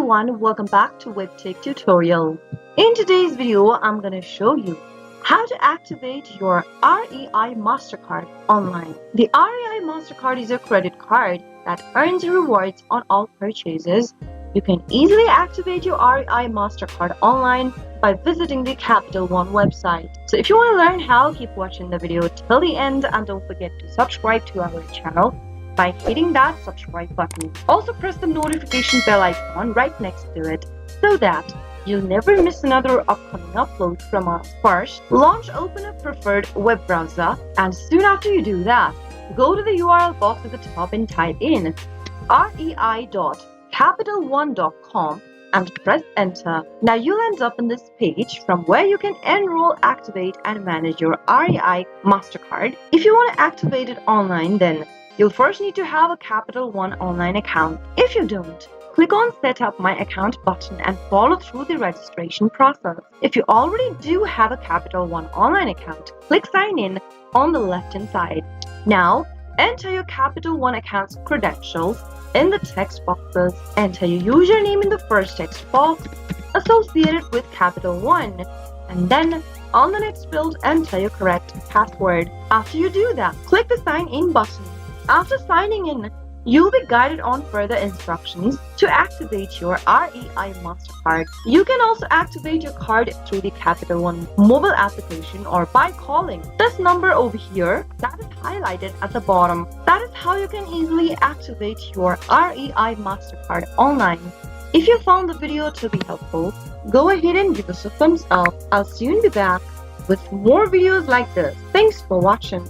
everyone, welcome back to Webtech Tutorial. In today's video, I'm going to show you how to activate your REI MasterCard online. The REI MasterCard is a credit card that earns rewards on all purchases. You can easily activate your REI MasterCard online by visiting the Capital One website. So if you want to learn how, keep watching the video till the end and don't forget to subscribe to our channel by hitting that subscribe button. Also press the notification bell icon right next to it so that you'll never miss another upcoming upload from us. First, open a preferred web browser, and soon after you do that, go to the URL box at the top and type in rei.capitalone.com and press enter. Now you'll end up in this page from where you can enroll, activate and manage your REI MasterCard. If you want to activate it online, then you'll first need to have a Capital One online account. If you don't, click on Set Up My Account button and follow through the registration process. If you already do have a Capital One online account, click Sign In on the left-hand side. Now, enter your Capital One account's credentials in the text boxes. Enter your username in the first text box associated with Capital One, and then on the next field, enter your correct password. After you do that, click the Sign In button. After signing in, you'll be guided on further instructions to activate your REI MasterCard. You can also activate your card through the Capital One mobile application or by calling this number over here that is highlighted at the bottom. That is how you can easily activate your REI MasterCard online. If you found the video to be helpful, go ahead and give us a thumbs up. I'll soon be back with more videos like this. Thanks for watching.